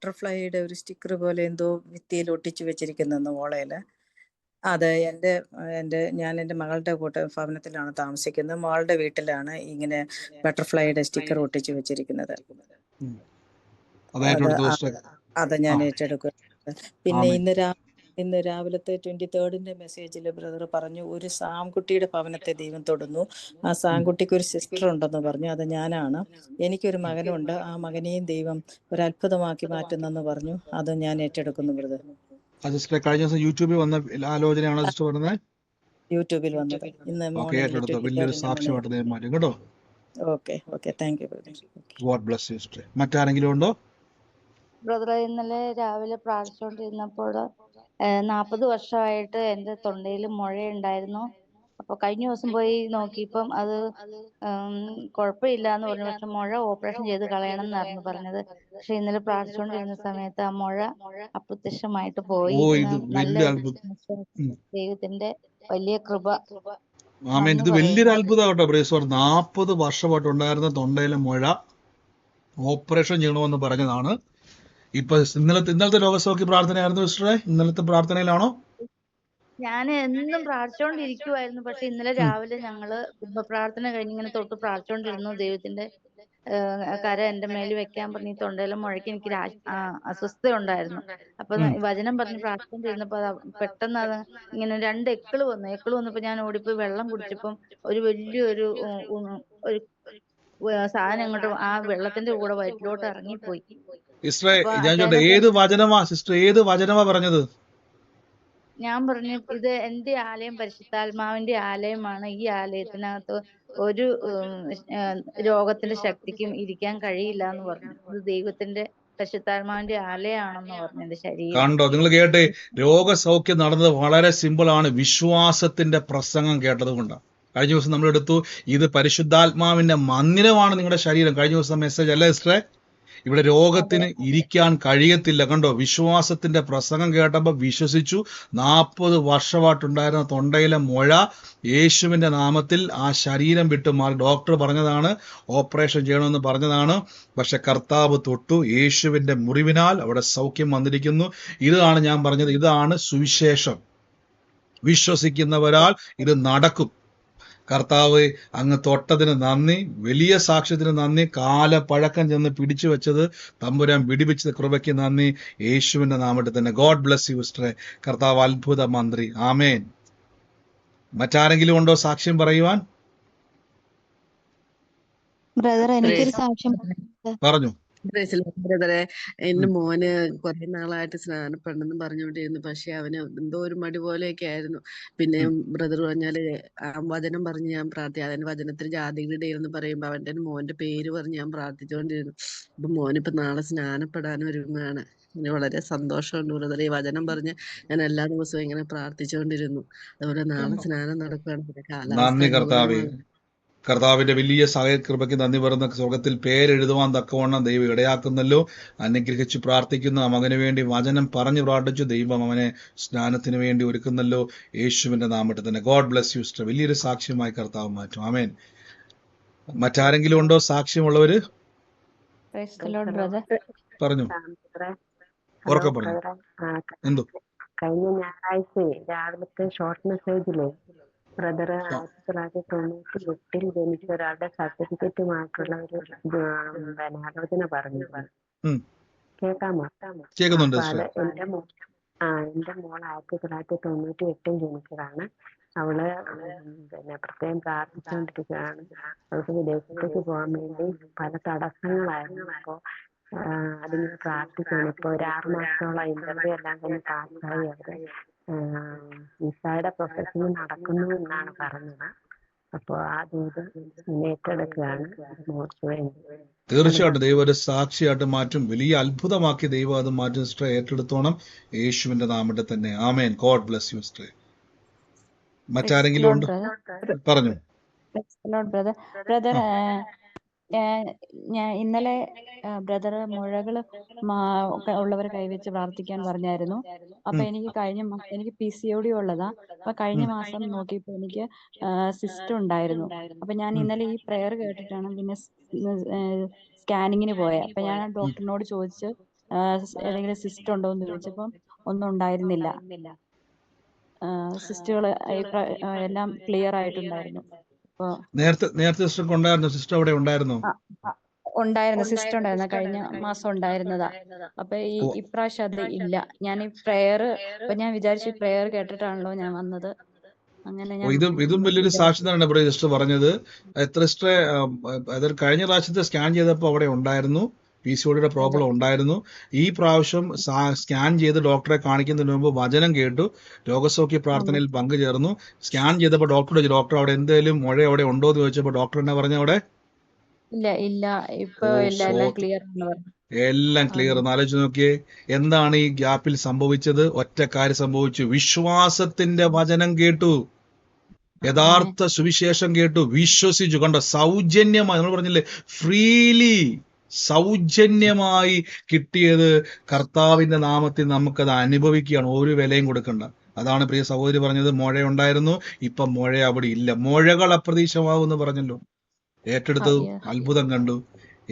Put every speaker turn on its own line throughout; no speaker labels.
ബട്ടർഫ്ലൈയുടെ ഒരു സ്റ്റിക്കർ പോലെ എന്തോ ഭിത്തിയിൽ ഒട്ടിച്ചു വെച്ചിരിക്കുന്നെന്ന് മോളേല്. അത് ഞാൻ എൻ്റെ മകളുടെ ഭവനത്തിലാണ് താമസിക്കുന്നത്. മോളുടെ വീട്ടിലാണ് ഇങ്ങനെ ബട്ടർഫ്ലൈയുടെ സ്റ്റിക്കർ ഒട്ടിച്ചു വെച്ചിരിക്കുന്നത്. അത് ഞാൻ ഏറ്റെടുക്കുക. പിന്നെ ഇന്ന് രാവിലത്തെ 23rd മെസ്സേജിൽ ബ്രദർ പറഞ്ഞു, ഒരു സാംകുട്ടിയുടെ ഭവനത്തെ ദൈവം തൊടുന്നു. ആ സാംകുട്ടിക്ക് ഒരു സിസ്റ്റർ ഉണ്ടെന്ന് പറഞ്ഞു. അത് ഞാനാണ്. എനിക്കൊരു മകനുണ്ട്. ആ മകനെയും ദൈവം ഒരു അത്ഭുതമാക്കി മാറ്റുന്നെന്ന് പറഞ്ഞു. അത് ഞാൻ ഏറ്റെടുക്കുന്നു ബ്രദർ.
കഴിഞ്ഞ ദിവസം യൂട്യൂബിൽ വന്ന ആലോചനയാണോ സിസ്റ്റർ പറഞ്ഞത്?
യൂട്യൂബിൽ വന്നത് ഇന്ന്
മോർണിംഗ്. കേട്ടോ.
Okay thank you brother.
God bless you sister. മറ്റാരെങ്കിലും ഉണ്ടോ?
ബ്രദറെ, ഇന്നലെ രാവിലെ പ്രാർത്ഥിച്ചുകൊണ്ടിരുന്നപ്പോൾ 40 വർഷമായിട്ട് എൻ്റെ തൊണ്ടയിൽ മുഴയുണ്ടായിരുന്നു. അപ്പൊ കഴിഞ്ഞ ദിവസം പോയി നോക്കിയപ്പം അത് കുഴപ്പമില്ല എന്ന് പറഞ്ഞു. പക്ഷെ മുഴ ഓപ്പറേഷൻ ചെയ്ത് കളയണം എന്നായിരുന്നു പറഞ്ഞത്. പക്ഷെ ഇന്നലെ പ്രാർത്ഥിച്ചുകൊണ്ടിരുന്ന സമയത്ത് ആ മുഴ അപ്രത്യക്ഷമായിട്ട് പോയി. നല്ല ദൈവത്തിന്റെ വലിയ കൃപ.
ഇത് വലിയൊരു അത്ഭുതം കേട്ടോ. 40 വർഷമായിട്ട് ഉണ്ടായിരുന്ന തൊണ്ടയിലെ മുഴ ഓപ്പറേഷൻ ചെയ്യണമെന്ന് പറഞ്ഞതാണ്. ഇപ്പൊ ഇന്നലത്തെ രോഗസൗഖ്യ പ്രാർത്ഥനയായിരുന്നു സിസ്റ്ററെ. ഇന്നലത്തെ പ്രാർത്ഥനയിലാണോ?
ഞാൻ എന്നും പ്രാർത്ഥിച്ചോണ്ടിരിക്കുവായിരുന്നു. പക്ഷെ ഇന്നലെ രാവിലെ ഞങ്ങള് പ്രാർത്ഥന കഴിഞ്ഞ് ഇങ്ങനെ തൊട്ട് പ്രാർത്ഥിച്ചോണ്ടിരുന്നു. ദൈവത്തിന്റെ കര എന്റെ മേലിൽ വെക്കാൻ പറഞ്ഞു. തൊണ്ടയിലെ മുഴയ്ക്ക് എനിക്ക് അസ്വസ്ഥത ഉണ്ടായിരുന്നു. അപ്പൊ വചനം പറഞ്ഞ് പ്രാർത്ഥിച്ചോണ്ടിരുന്നപ്പോ പെട്ടെന്ന് അത് ഇങ്ങനെ 2 എക്കിള് വന്നപ്പോ ഞാൻ ഓടിപ്പോയി വെള്ളം കുടിച്ചപ്പം ഒരു വലിയൊരു ഒരു സാധനം അങ്ങോട്ട് ആ വെള്ളത്തിന്റെ കൂടെ വയറ്റിലോട്ട് ഇറങ്ങിപ്പോയി.
ഏത് വചനമാ പറഞ്ഞത്?
ഞാൻ പറഞ്ഞു, ഇത് എന്റെ ആലയം പരിശുദ്ധാത്മാവിന്റെ ആലയമാണ്. ഈ ആലയത്തിനകത്ത് ഒരു രോഗത്തിന്റെ ശക്തിക്കും ഇരിക്കാൻ കഴിയില്ല എന്ന് പറഞ്ഞു. ഇത് ദൈവത്തിന്റെ പരിശുദ്ധാത്മാവിന്റെ ആലയമാണെന്ന് പറഞ്ഞു എന്റെ ശരീരം.
കണ്ടോ, നിങ്ങൾ കേട്ടെ. രോഗസൗഖ്യം നടന്നത് വളരെ സിമ്പിൾ ആണ്. വിശ്വാസത്തിന്റെ പ്രസംഗം കേട്ടത് കൊണ്ടാണ്. കഴിഞ്ഞ ദിവസം നമ്മൾ എടുത്തു, ഇത് പരിശുദ്ധാത്മാവിന്റെ മന്ദിരമാണ് നിങ്ങളുടെ ശരീരം. കഴിഞ്ഞ ദിവസം മെസ്സേജ് അല്ലേ സിസ്റ്ററെ? ഇവിടെ രോഗത്തിന് ഇരിക്കാൻ കഴിയത്തില്ല. കണ്ടോ, വിശ്വാസത്തിന്റെ പ്രസംഗം കേട്ടപ്പോൾ വിശ്വസിച്ചു. 40 വർഷമായിട്ടുണ്ടായിരുന്ന തൊണ്ടയിലെ മുഴ യേശുവിന്റെ നാമത്തിൽ ആ ശരീരം വിട്ടു മാറി. ഡോക്ടർ പറഞ്ഞതാണ്, ഓപ്പറേഷൻ ചെയ്യണമെന്ന് പറഞ്ഞതാണ്. പക്ഷെ കർത്താവ് തൊട്ടു. യേശുവിന്റെ മുറിവിനാൽ അവിടെ സൗഖ്യം വന്നിരിക്കുന്നു. ഇതാണ് ഞാൻ പറഞ്ഞത്. ഇതാണ് സുവിശേഷം. വിശ്വസിക്കുന്നവരാൽ ഇത് നടക്കും. കർത്താവ് അങ്ങ് തൊട്ടതിന് നന്ദി, വലിയ സാക്ഷ്യത്തിന് നന്ദി. കാലപ്പഴക്കം ചെന്ന് പിടിച്ചു വെച്ചത് തമ്പുരാൻ വിടിവിച്ചത് കൃപയ്ക്ക് നന്ദി. യേശുവിന്റെ നാമത്തിൽ തന്നെ. ഗോഡ് ബ്ലെസ് യു സിസ്റ്ററെ. കർത്താവ് അത്ഭുത മന്ത്രി. ആമേൻ. മറ്റാരെങ്കിലും ഉണ്ടോ സാക്ഷ്യം പറയുവാൻ?
ബ്രദർ, എനിക്കൊരു സാക്ഷ്യം
പറഞ്ഞു.
ബ്രദറെ, എന്റെ മോന് കുറെ നാളായിട്ട് സ്നാനപ്പെടണമെന്ന് പറഞ്ഞുകൊണ്ടിരുന്നു. പക്ഷെ അവന് എന്തോ ഒരു മടി പോലെയൊക്കെ ആയിരുന്നു. പിന്നെ ബ്രദർ പറഞ്ഞാല് വചനം പറഞ്ഞ് ഞാൻ അതിന് വചനത്തിന് ജാതികളുടെ എന്ന് പറയുമ്പോ അവന്റെ മോന്റെ പേര് പറഞ്ഞ് ഞാൻ പ്രാർത്ഥിച്ചുകൊണ്ടിരുന്നു. അപ്പൊ മോനിപ്പോ നാളെ സ്നാനപ്പെടാൻ ഒരുങ്ങുകയാണ്. എനിക്ക് വളരെ സന്തോഷമുണ്ട് ബ്രദറെ. ഈ വചനം പറഞ്ഞ് ഞാൻ എല്ലാ ദിവസവും ഇങ്ങനെ പ്രാർത്ഥിച്ചുകൊണ്ടിരുന്നു. അതുപോലെ നാളെ സ്നാനം നടക്കുകയാണ്. കാലാവസ്ഥ
കർത്താവിന്റെ വലിയ സഹായകൃപയ്ക്ക് നന്ദി പറയുന്ന സ്വർഗത്തിൽ പേരെഴുതുവാൻ തക്കവണ്ണം ദൈവം ഇടയാക്കുന്നല്ലോ. അനുഗ്രഹിച്ചു പ്രാർത്ഥിക്കുന്നു. മകന് വേണ്ടി വചനം പറഞ്ഞു പ്രാർത്ഥിച്ചു. ദൈവം അവനെ സ്നാനത്തിന് വേണ്ടി ഒരുക്കുന്നല്ലോ. യേശുവിന്റെ നാമത്തിൽ തന്നെ. God bless you sister. വലിയൊരു സാക്ഷ്യമായി കർത്താവ് മാറ്റും. ആമേൻ. മറ്റാരെങ്കിലും ഉണ്ടോ സാക്ഷ്യമുള്ളവര്? പറഞ്ഞു. ഉറക്കെ പറഞ്ഞു. എന്തോ
കഴിഞ്ഞ ഞായറാഴ്ച രാവിലത്തെ ഷോർട്ട് മെസ്സേജില് ബ്രദർ 1998 ജനിച്ച ഒരാളുടെ സർട്ടിഫിക്കറ്റുമായിട്ടുള്ള ഒരു ആലോചന പറഞ്ഞു. കേൾക്കാമോ? എന്റെ മോൾ 1998 ജനിച്ചതാണ്. അവള് പ്രത്യേകം പ്രാർത്ഥിച്ചുകൊണ്ടിരിക്കുകയാണ്. അവൾക്ക് വിദേശത്തേക്ക് പോകാൻ വേണ്ടി പല തടസ്സങ്ങളായിരുന്നു. അപ്പോ അതിങ്ങനെ പ്രാർത്ഥിക്കണം. ഇപ്പൊ ഒരു 6 മാസത്തോളം ഇന്റർവ്യൂ എല്ലാം കഴിഞ്ഞ് പാസ്സായി. അവര് വിസയുടെ പ്രോസസ്സിംഗ് നടക്കുന്നു എന്നാണ് പറഞ്ഞത്. അപ്പൊ അത് ഏറ്റെടുക്കുകയാണ്.
തീർച്ചയായിട്ടും ദൈവം ഒരു സാക്ഷിയായിട്ട് മാറ്റും. വലിയ അത്ഭുതമാക്കി ദൈവം അത് മാറ്റും. സിസ്റ്റർ ഏറ്റെടുത്തോണം യേശുവിന്റെ നാമത്തിൽ തന്നെ. ആമേൻ. God bless you sister. മറ്റാരെങ്കിലും ഉണ്ട്? പറഞ്ഞു.
ബ്രദർ, ഞാൻ ഇന്നലെ ബ്രദർ മുഴകള് ഉള്ളവരെ കൈവച്ച് പ്രാർത്ഥിക്കാൻ പറഞ്ഞായിരുന്നു. അപ്പൊ എനിക്ക് PCOD ഉള്ളതാ. അപ്പൊ കഴിഞ്ഞ മാസം നോക്കിയപ്പോ എനിക്ക് സിസ്റ്റ് ഉണ്ടായിരുന്നു. അപ്പൊ ഞാൻ ഇന്നലെ ഈ പ്രെയർ കേട്ടിട്ടാണ് പിന്നെ സ്കാനിങ്ങിന് പോയത്. അപ്പൊ ഞാൻ ഡോക്ടറിനോട് ചോദിച്ച്
ഏതെങ്കിലും സിസ്റ്റം ഉണ്ടോ എന്ന് ചോദിച്ചപ്പം ഒന്നും ഉണ്ടായിരുന്നില്ല. സിസ്റ്റുകൾ എല്ലാം ക്ലിയർ ആയിട്ടുണ്ടായിരുന്നു. അപ്പോൾ
നേരത്തെ സിസ്റ്റർ ഉണ്ടായിരുന്നു, സിസ്റ്റർ അവിടെ ഉണ്ടായിരുന്നോ?
ഉണ്ടായിരുന്നു, സിസ്റ്റം ഉണ്ടായിരുന്നു, കഴിഞ്ഞ മാസം ഉണ്ടായിരുന്നതാ. അപ്പൊ ഇപ്രാവശ്യം അത് ഇല്ല. ഞാൻ ഈ പ്രയർ ഇപ്പൊ ഞാൻ വിചാരിച്ചു പ്രയർ കേട്ടിട്ടാണല്ലോ ഞാൻ വന്നത്. അങ്ങനെ ഞാൻ
ഇതും വലിയൊരു സാക്ഷി തന്നെയാണ് ഇവിടെ സിസ്റ്റർ പറഞ്ഞത്. എത്ര സിസ്റ്ററെ അതായത് കഴിഞ്ഞ പ്രാവശ്യത്തെ സ്കാൻ ചെയ്തപ്പോൾ അവിടെ ഉണ്ടായിരുന്നു, PCODയുടെ പ്രോബ്ലം ഉണ്ടായിരുന്നു. ഈ പ്രാവശ്യം സ്കാൻ ചെയ്ത് ഡോക്ടറെ കാണിക്കുന്നതിന് മുമ്പ് വചനം കേട്ടു, രോഗസൗഖ്യ പ്രാർത്ഥനയിൽ പങ്കുചേർന്നു. സ്കാൻ ചെയ്തപ്പോൾ ഡോക്ടർ അവിടെ എന്തെങ്കിലും മുഴ അവിടെ ഉണ്ടോ എന്ന് ചോദിച്ചപ്പോൾ ഡോക്ടർ എന്നാ പറഞ്ഞ അവിടെ
ഇല്ല ഇപ്പൊ എല്ലാം ക്ലിയർ ആണ് പറഞ്ഞു.
എല്ലാം ക്ലിയർ. ഒന്ന് ആലോചിച്ച് നോക്കിയേ, എന്താണ് ഈ ഗ്യാപ്പിൽ സംഭവിച്ചത്? ഒറ്റ കാര്യം സംഭവിച്ചു, വിശ്വാസത്തിന്റെ വചനം കേട്ടു, യഥാർത്ഥ സുവിശേഷം കേട്ടു, വിശ്വസിച്ചു. കണ്ടോ, സൗജന്യമായി നമ്മൾ പറഞ്ഞില്ലേ, ഫ്രീലി സൗജന്യമായി കിട്ടിയത് കർത്താവിന്റെ നാമത്തിൽ നമുക്കത് അനുഭവിക്കുകയാണ്, ഒരു വിലയും കൊടുക്കണ്ട. അതാണ് പ്രിയ സഹോദരി പറഞ്ഞത്, മുഴ ഉണ്ടായിരുന്നു, ഇപ്പൊ മുഴ അവിടെ ഇല്ല. മുഴകൾ അപ്രതീക്ഷിതമാകുമെന്ന് പറഞ്ഞല്ലോ, ഏറ്റെടുത്തതും അത്ഭുതം കണ്ടു.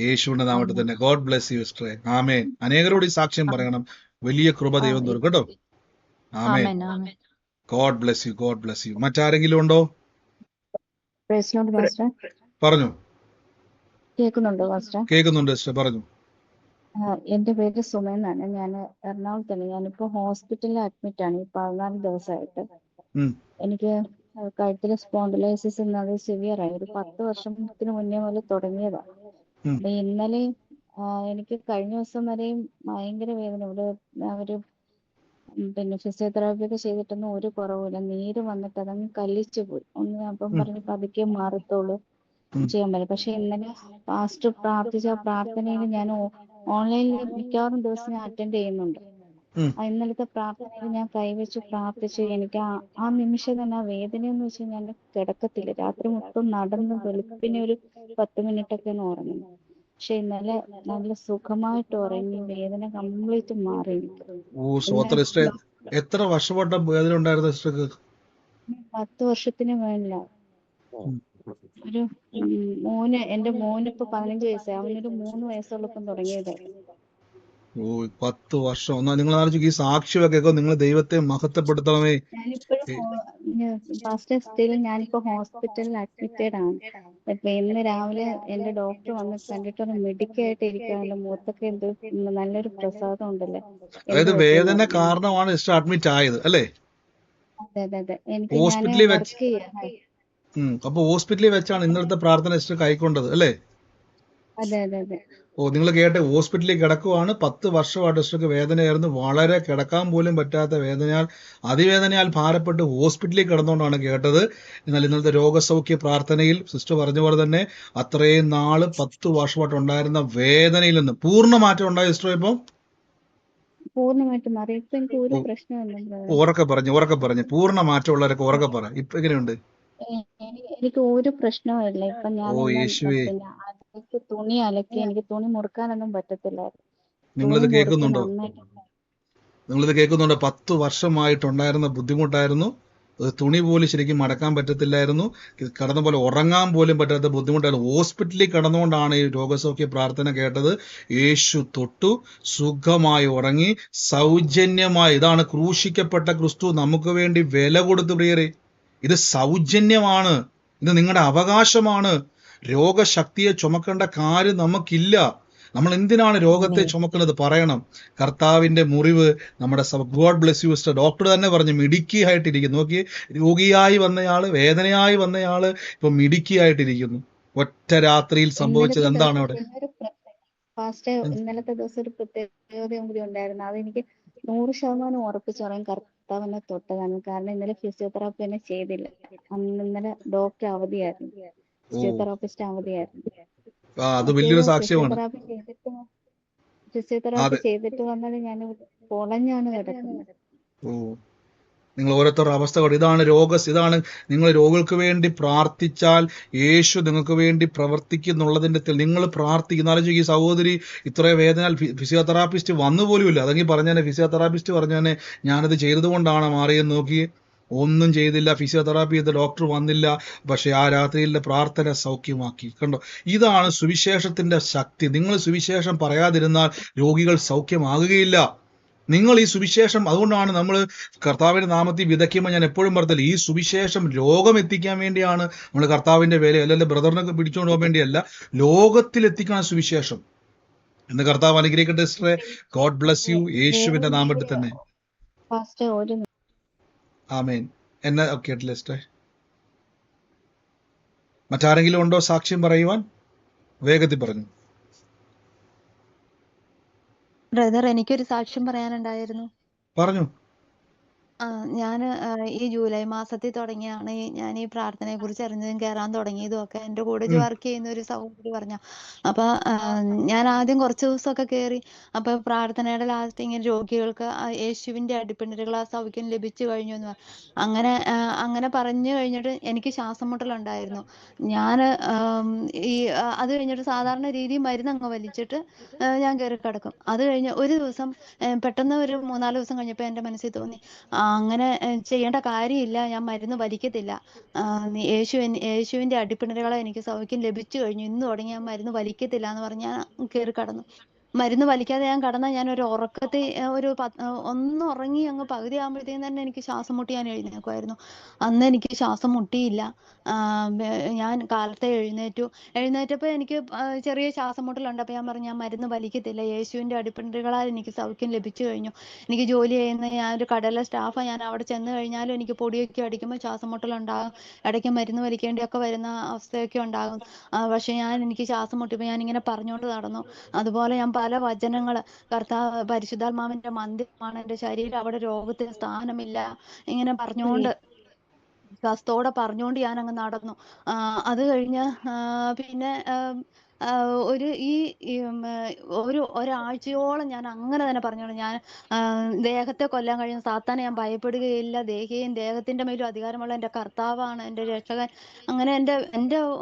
യേശുവിന്റെ നാമത്തിൽ തന്നെ. ഗോഡ് ബ്ലെസ് യു സിസ്റ്ററെ. ആമേൻ. അനേകരോട് ഈ സാക്ഷ്യം പറയണം. വലിയ കൃപ ദൈവം തരും കേട്ടോ. ആമേൻ. God bless you, God bless you. മറ്റാരെങ്കിലും ഉണ്ടോ? പറഞ്ഞു.
കേൾക്കുന്നുണ്ടോ മാസ്റ്റർ?
കേൾക്കുന്നുണ്ട് സിസ്റ്റർ, പറഞ്ഞു.
എന്റെ പേര് സുമേന്നാണ്. ഞാൻ എറണാകുളത്താണ്. ഞാനിപ്പോ ഹോസ്പിറ്റലിൽ അഡ്മിറ്റ് ആണ്. ഈ 14 ദിവസമായിട്ട് എനിക്ക് കഴുത്തിലെ സ്പോണ്ടിലൈസിസ് എന്നത് സിവിയർ ആയി. ഒരു 10 വർഷത്തിന് മുന്നേ മുതൽ തുടങ്ങിയതാണ്. അപ്പൊ ഇന്നലെ എനിക്ക് കഴിഞ്ഞ ദിവസം വരെയും ഭയങ്കര വേദന. ഇവിടെ അവര് ഫിസിയോതെറാപ്പി ഒക്കെ ചെയ്തിട്ടൊന്നും ഒരു കുറവില്ല. നീര് വന്നിട്ട് അതങ്ങ് കല്ലിച്ചു പോയി. അപ്പം പറഞ്ഞ് പതുക്കെ മാറത്തോളൂ, ചെയ്യാൻ പറ്റും. പക്ഷെ ഇന്നലെ പാസ്റ്റർ പ്രാർത്ഥിച്ച പ്രാർത്ഥനയിൽ ഞാൻ ഓൺലൈനിൽ മിക്കവാറും ദിവസം ഞാൻ അറ്റൻഡ് ചെയ്യുന്നുണ്ട്. ഇന്നലത്തെ പ്രാർത്ഥനയിൽ ഞാൻ കൈവച്ച് പ്രാർത്ഥിച്ചു. എനിക്ക് ആ നിമിഷം തന്നെ ആ വേദനയെന്ന് വെച്ചാൽ ഞാൻ കിടക്കത്തില്ല. രാത്രി മൊത്തം നടന്ന് വെളുപ്പിനെ ഒരു 10 മിനിറ്റൊക്കെ ഒന്ന് ഉറങ്ങുന്നു. പക്ഷെ ഇന്നലെ നല്ല സുഖമായിട്ട് ഉറങ്ങി, വേദന കംപ്ലീറ്റ് മാറി.
എത്ര വർഷപ്പെട്ട വേദന ഉണ്ടായിരുന്നു സിസ്റ്റർക്ക്?
10 വർഷത്തിന് മേളില. ഒരു എന്റെ മോനിപ്പോ 15 വയസ്സായി. അവനൊരു 3 വയസ്സുള്ളപ്പം തുടങ്ങിയതായിരുന്നു.
10 വർഷം. ഒന്നാ നിങ്ങൾ ആലോചിക്കും, ഈ സാക്ഷ്യമൊക്കെ കേൾക്കും, നിങ്ങൾ ദൈവത്തെ മഹത്വപ്പെടുത്തണമേ.
ഞാനിപ്പോ ഹോസ്പിറ്റലിൽ അഡ്മിറ്റഡ് ആണ്. ഇപ്പൊ ഇന്ന് രാവിലെ എന്റെ ഡോക്ടർ വന്ന് കണ്ടിട്ട് മെഡിക്കായിട്ട് ഇരിക്കാനല്ലോ, മുഖത്തൊക്കെ എന്തോ നല്ലൊരു പ്രസാദം ഉണ്ടല്ലോ.
അതായത് വേദന കാരണമാണ് സിസ്റ്റർ അഡ്മിറ്റ് ആയത് അല്ലേ?
അതെ. എനിക്ക്
ഹോസ്പിറ്റലിൽ വെച്ച്. അപ്പൊ ഹോസ്പിറ്റലിൽ വെച്ചാണ് ഇന്നലത്തെ പ്രാർത്ഥന സിസ്റ്റർ കൈക്കൊണ്ടത് അല്ലേ?
അതെ.
നിങ്ങൾ കേട്ടെ, ഹോസ്പിറ്റലിൽ കിടക്കുവാണ്. 10 വർഷമായിട്ട് സിസ്റ്റർക്ക് വേദനയായിരുന്നു, വളരെ കിടക്കാൻ പോലും പറ്റാത്ത വേദനയാൽ, അതിവേദനയാൽ ഭാരപ്പെട്ട് ഹോസ്പിറ്റലിൽ കിടന്നുകൊണ്ടാണ് കേട്ടത്. എന്നാൽ ഇന്നലത്തെ രോഗസൗഖ്യ പ്രാർത്ഥനയിൽ സിസ്റ്റർ പറഞ്ഞ പോലെ തന്നെ അത്രയും നാള് 10 വർഷമായിട്ട് ഉണ്ടായിരുന്ന വേദനയിൽ നിന്ന് പൂർണ്ണ മാറ്റം ഉണ്ടായി സിസ്റ്റർ. ഇപ്പം
പൂർണ്ണമായിട്ട് മാറി. ഇപ്പൊ എനിക്ക് ഒരു പ്രശ്നമില്ല.
ഉറക്കെ പറഞ്ഞു. പൂർണ്ണ മാറ്റമുള്ളവരൊക്കെ ഉറക്കെ പറ. ഇപ്പൊ എങ്ങനെയുണ്ട്?
എനിക്ക് ഒരു പ്രശ്നവുമില്ല. ഇപ്പൊ ഞാൻ തുണി അലക്കി, എനിക്ക് തുണി മുറുക്കാനൊന്നും പറ്റത്തില്ലായിരുന്നു.
നിങ്ങളിത് കേൾക്കുന്നുണ്ടോ? 10 വർഷമായിട്ടുണ്ടായിരുന്ന ബുദ്ധിമുട്ടായിരുന്നു. തുണി പോലും ശരിക്കും മടക്കാൻ പറ്റത്തില്ലായിരുന്നു, കിടന്ന പോലെ ഉറങ്ങാൻ പോലും പറ്റാത്ത ബുദ്ധിമുട്ടായിരുന്നു. ഹോസ്പിറ്റലിൽ കിടന്നുകൊണ്ടാണ് ഈ രോഗസൗഖ്യ പ്രാർത്ഥന കേട്ടത്. യേശു തൊട്ടു, സുഖമായി ഉറങ്ങി, സൗജന്യമായി. ഇതാണ് ക്രൂശിക്കപ്പെട്ട ക്രിസ്തു നമുക്ക് വേണ്ടി വില കൊടുത്തു. പ്രിയരെ, ഇത് സൗജന്യമാണ്, ഇത് നിങ്ങളുടെ അവകാശമാണ്. രോഗശക്തിയെ ചുമക്കേണ്ട കാര്യം നമുക്കില്ല. നമ്മൾ എന്തിനാണ് രോഗത്തെ ചുമക്കുന്നത്? പറയണം. കർത്താവിന്റെ മുറിവ് നമ്മുടെ God bless you sister. Doctor തന്നെ പറഞ്ഞു മിടുക്കി ആയിട്ടിരിക്കുന്നു. നോക്കിയേ, രോഗിയായി വന്നയാള്, വേദനയായി വന്നയാള് ഇപ്പൊ മിടുക്കി ആയിട്ടിരിക്കുന്നു. ഒറ്റ രാത്രിയിൽ സംഭവിച്ചത് എന്താണ് അവിടെ?
ഇന്നലത്തെ ദിവസം ഒരു പ്രത്യേകതയും കൂടി ഉണ്ടായിരുന്നു. അതെനിക്ക് 100% ഉറപ്പിച്ചു പറയാൻ കർത്താവിനെ തൊട്ടതാണ്. കാരണം ഇന്നലെ ഫിസിയോതെറാപ്പി തന്നെ ചെയ്തില്ല. ഇന്നലെ ഡോക്ടർ അവധിയായിരുന്നു, ഫിസിയോതെറാപ്പിസ്റ്റ് അവധിയായിരുന്നു.
അത് വലിയൊരു സാക്ഷ്യമാണ്.
ഫിസിയോതെറാപ്പി ചെയ്തിട്ട് വന്നാൽ ഞാൻ പൊളഞ്ഞാണ് കിടക്കുന്നത്.
നിങ്ങൾ ഓരോരുത്തരുടെ അവസ്ഥ. ഇതാണ് ഇതാണ് നിങ്ങൾ രോഗികൾക്ക് വേണ്ടി പ്രാർത്ഥിച്ചാൽ യേശു നിങ്ങൾക്ക് വേണ്ടി പ്രവർത്തിക്കുന്നുള്ളതിന്റെ നിങ്ങൾ പ്രാർത്ഥിക്കുന്ന. ആലോചിക്കും, ഈ സഹോദരി ഇത്ര വേദന, ഫിസിയോതെറാപ്പിസ്റ്റ് വന്നു പോലുമില്ല. അതെങ്കിൽ പറഞ്ഞാൽ ഫിസിയോതെറാപ്പിസ്റ്റ് പറഞ്ഞാൽ ഞാനത് ചെയ്തത് കൊണ്ടാണ് മാറിയെന്ന്. നോക്കി, ഒന്നും ചെയ്തില്ല, ഫിസിയോതെറാപ്പി ചെയ്ത ഡോക്ടർ വന്നില്ല, പക്ഷെ ആ രാത്രിയിലെ പ്രാർത്ഥന സൗഖ്യമാക്കി. കണ്ടോ, ഇതാണ് സുവിശേഷത്തിന്റെ ശക്തി. നിങ്ങൾ സുവിശേഷം പറയാതിരുന്നാൽ രോഗികൾ സൗഖ്യമാകുകയില്ല. നിങ്ങൾ ഈ സുവിശേഷം, അതുകൊണ്ടാണ് നമ്മൾ കർത്താവിന്റെ നാമത്തിൽ വിതയ്ക്കുമ്പോൾ ഞാൻ എപ്പോഴും പറഞ്ഞില്ല, ഈ സുവിശേഷം ലോകം എത്തിക്കാൻ വേണ്ടിയാണ് നമ്മൾ കർത്താവിന്റെ വേല, അല്ലല്ലോ ബ്രദറിനൊക്കെ പിടിച്ചുകൊണ്ട് പോകാൻ വേണ്ടിയല്ല, ലോകത്തിൽ എത്തിക്കണം സുവിശേഷം. എന്ന് കർത്താവ് അനുഗ്രഹിക്കട്ടെ സിസ്റ്ററെ. ഗോഡ് ബ്ലസ് യു, യേശുവിന്റെ നാമത്തിൽ തന്നെ.
ഫാസ്റ്റ് ഒരു
ആമേൻ. എന്നെ കേട്ടില്ല സിസ്റ്ററെ? മറ്റാരെങ്കിലും ഉണ്ടോ സാക്ഷ്യം പറയുവാൻ? വേഗത്തിൽ പറഞ്ഞു.
ബ്രദർ, എനിക്കൊരു സാക്ഷ്യം പറയാനുണ്ടായിരുന്നു.
പറഞ്ഞു.
ഞാൻ ഈ ജൂലൈ മാസത്തിൽ തുടങ്ങിയാണ് ഞാൻ ഈ പ്രാർത്ഥനയെ കുറിച്ച് അറിഞ്ഞതും കയറാൻ തുടങ്ങിയതും ഒക്കെ. എൻ്റെ കൂടെ വർക്ക് ചെയ്യുന്ന ഒരു സഹോദരി പറഞ്ഞ. അപ്പൊ ഞാൻ ആദ്യം കുറച്ച് ദിവസമൊക്കെ കയറി. അപ്പൊ പ്രാർത്ഥനയുടെ ലാസ്റ്റ് ഇങ്ങനെ രോഗികൾക്ക് യേശുവിന്റെ അടിപ്പിണരുകൾ ആ സൗഖ്യം ലഭിച്ചു കഴിഞ്ഞു എന്ന് അങ്ങനെ പറഞ്ഞു കഴിഞ്ഞിട്ട് എനിക്ക് ശ്വാസം മുട്ടലുണ്ടായിരുന്നു. ഞാൻ അത് കഴിഞ്ഞിട്ട് സാധാരണ രീതി മരുന്ന് അങ്ങ് വലിച്ചിട്ട് ഞാൻ കയറി കിടക്കും. അത് കഴിഞ്ഞ് ഒരു ദിവസം പെട്ടെന്ന് ഒരു 3-4 ദിവസം കഴിഞ്ഞപ്പോൾ എൻ്റെ മനസ്സിൽ തോന്നി, അങ്ങനെ ചെയ്യേണ്ട കാര്യമില്ല, ഞാൻ മരുന്ന് വലിക്കത്തില്ല. യേശുവിന്റെ അടിപ്പിണരുകളെ എനിക്ക് സൗഖ്യം ലഭിച്ചു കഴിഞ്ഞു, ഇന്ന് തുടങ്ങി ഞാൻ മരുന്ന് വലിക്കത്തില്ല എന്ന് പറഞ്ഞ് ഞാൻ കയറി കടന്നു. മരുന്ന് വലിക്കാതെ ഞാൻ കടന്നാൽ ഞാൻ ഒരു ഉറക്കത്തിൽ ഒന്ന് ഉറങ്ങി അങ്ങ് പകുതി ആകുമ്പോഴത്തേക്കും തന്നെ എനിക്ക് ശ്വാസം മുട്ടി ഞാൻ എഴുന്നേക്കുമായിരുന്നു. അന്ന് എനിക്ക് ശ്വാസം മുട്ടിയില്ല. ഞാൻ കാലത്തെ എഴുന്നേറ്റപ്പോൾ എനിക്ക് ചെറിയ ശ്വാസം മുട്ടലുണ്ട്. അപ്പോൾ ഞാൻ പറഞ്ഞു, ഞാൻ മരുന്ന് വലിക്കത്തില്ല, യേശുവിന്റെ അടിപ്പിണരുകളാൽ എനിക്ക് സൗഖ്യം ലഭിച്ചു കഴിഞ്ഞു. എനിക്ക് ജോലി ചെയ്യുന്ന ഞാനൊരു കടയിലെ സ്റ്റാഫാണ്. ഞാൻ അവിടെ ചെന്ന് കഴിഞ്ഞാലും എനിക്ക് പൊടിയൊക്കെ അടിക്കുമ്പോൾ ശ്വാസം മുട്ടലുണ്ടാകും, ഇടയ്ക്ക് മരുന്ന് വലിക്കേണ്ടിയൊക്കെ വരുന്ന അവസ്ഥയൊക്കെ ഉണ്ടാകും. പക്ഷെ എനിക്ക് ശ്വാസം മുട്ടിയപ്പോൾ ഞാൻ ഇങ്ങനെ പറഞ്ഞുകൊണ്ട് നടന്നു. അതുപോലെ ഞാൻ പല വചനങ്ങൾ, കർത്താവ് പരിശുദ്ധാത്മാവിന്റെ മന്ദിരമാണ് എൻ്റെ ശരീരം, അവിടെ രോഗത്തിന് സ്ഥാനമില്ല, ഇങ്ങനെ പറഞ്ഞുകൊണ്ട് വിശ്വാസത്തോടെ പറഞ്ഞുകൊണ്ട് ഞാൻ അങ്ങ് നടന്നു. അത് കഴിഞ്ഞ് പിന്നെ ഒരാഴ്ചയോളം ഞാൻ അങ്ങനെ തന്നെ പറഞ്ഞോളൂ. ഞാൻ ദേഹത്തെ കൊല്ലാൻ കഴിയുന്ന സാത്താനെ ഞാൻ ഭയപ്പെടുകയില്ല, ദേഹിയും ദേഹത്തിന്റെ മേലും അധികാരമുള്ള എൻ്റെ കർത്താവാണ് എൻ്റെ രക്ഷകൻ. അങ്ങനെ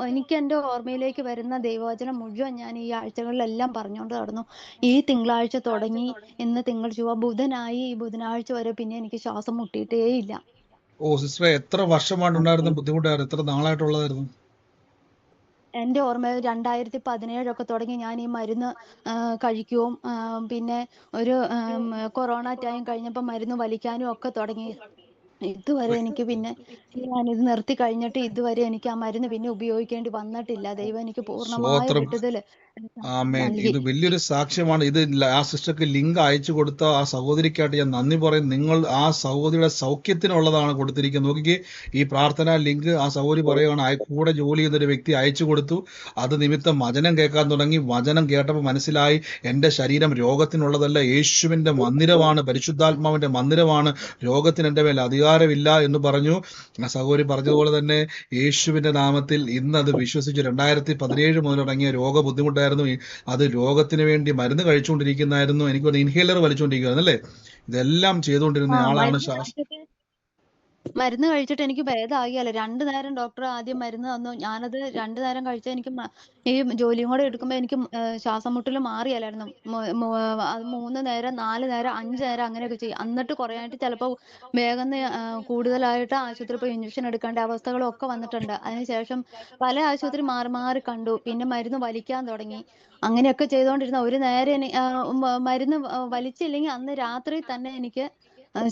എനിക്ക് എൻ്റെ ഓർമ്മയിലേക്ക് വരുന്ന ദൈവവചനം മുഴുവൻ ഞാൻ ഈ ആഴ്ചകളിലെല്ലാം പറഞ്ഞുകൊണ്ട് നടന്നു. ഈ തിങ്കളാഴ്ച തുടങ്ങി, ഇന്ന് തിങ്കൾ ചൊവ്വ ബുധനായി, ഈ ബുധനാഴ്ച വരെ പിന്നെ എനിക്ക് ശ്വാസം മുട്ടിയിട്ടേയില്ല.
ഓ സിസ്റ്ററെ, എത്ര വർഷമായിട്ടുണ്ടായിരുന്ന ബുദ്ധിമുട്ടായിരുന്നു? എത്ര നാളായിട്ടുള്ളതായിരുന്നു?
എൻ്റെ ഓർമ്മയിൽ 2017 തുടങ്ങി ഞാൻ ഈ മരുന്ന് കഴിക്കുകയും പിന്നെ ഒരു കൊറോണ ടൈം കഴിഞ്ഞപ്പോൾ മരുന്ന് വലിക്കാനും ഒക്കെ തുടങ്ങി. ഇതുവരെ എനിക്ക് പിന്നെ ഞാനിത് നിർത്തി കഴിഞ്ഞിട്ട് ഇതുവരെ എനിക്ക് ആ മരുന്ന് പിന്നെ ഉപയോഗിക്കേണ്ടി വന്നിട്ടില്ല. ദൈവം എനിക്ക് പൂർണ്ണമായ
സ്തോത്രം.
വിടുതല്
ആമേൻ.
നൽകി.
ഇത് വലിയൊരു സാക്ഷ്യമാണ്. ഇത് ആ സിസ്റ്റർക്ക് ലിങ്ക് അയച്ചു കൊടുത്ത ആ സഹോദരിക്കായിട്ട് ഞാൻ നന്ദി പറയും. നിങ്ങൾ ആ സഹോദരിയുടെ സൗഖ്യത്തിനുള്ളതാണ് കൊടുത്തിരിക്കുന്നത്. നോക്കിക്കേ, ഈ പ്രാർത്ഥന ലിങ്ക് ആ സഹോദരി പറയുകയാണ്, കൂടെ ജോലി ചെയ്യുന്ന ഒരു വ്യക്തി അയച്ചു കൊടുത്തു. അത് നിമിത്തം വചനം കേൾക്കാൻ തുടങ്ങി. വചനം കേട്ടപ്പോൾ മനസ്സിലായി, എൻ്റെ ശരീരം രോഗത്തിനുള്ളതല്ല, യേശുവിന്റെ മന്ദിരമാണ്, പരിശുദ്ധാത്മാവിന്റെ മന്ദിരമാണ്, രോഗത്തിന് എൻ്റെ മേൽ അധികാരമില്ല എന്ന് പറഞ്ഞു. ആ സഹോദരി പറഞ്ഞതുപോലെ തന്നെ യേശുവിന്റെ നാമത്തിൽ ഇന്ന് അത് വിശ്വസിച്ചു. 2017 മുതൽ തുടങ്ങിയ രോഗ ബുദ്ധിമുട്ടായിരുന്നു. അത് രോഗത്തിന് വേണ്ടി മരുന്ന് കഴിച്ചുകൊണ്ടിരിക്കുന്നതായിരുന്നു. എനിക്കൊന്ന് ഇൻഹേലർ വലിച്ചുകൊണ്ടിരിക്കുകയായിരുന്നു അല്ലേ? ഇതെല്ലാം ചെയ്തുകൊണ്ടിരുന്ന ആളാണ്.
മരുന്ന് കഴിച്ചിട്ട് എനിക്ക് ഭേദമാകിയല്ല. 2 നേരം ഡോക്ടർ ആദ്യം മരുന്ന് തന്നു. ഞാനത് 2 നേരം കഴിച്ചാൽ എനിക്ക് ഈ ജോലിയും കൂടെ എടുക്കുമ്പോൾ എനിക്ക് ശ്വാസം മുട്ടൽ മാറിയല്ലായിരുന്നു. അത് 3 നേരം 4 നേരം 5 നേരം അങ്ങനെയൊക്കെ ചെയ്യും. എന്നിട്ട് കുറയാനായിട്ട് ചിലപ്പോൾ വേഗം കൂടുതലായിട്ട് ആശുപത്രി പോയി ഇഞ്ചക്ഷൻ എടുക്കേണ്ട അവസ്ഥകളും ഒക്കെ വന്നിട്ടുണ്ട്. അതിനുശേഷം പല ആശുപത്രി മാറി മാറി കണ്ടു. പിന്നെ മരുന്ന് വലിക്കാൻ തുടങ്ങി. അങ്ങനെയൊക്കെ ചെയ്തുകൊണ്ടിരുന്ന ഒരു നേരം മരുന്ന് വലിച്ചില്ലെങ്കിൽ അന്ന് രാത്രി തന്നെ എനിക്ക്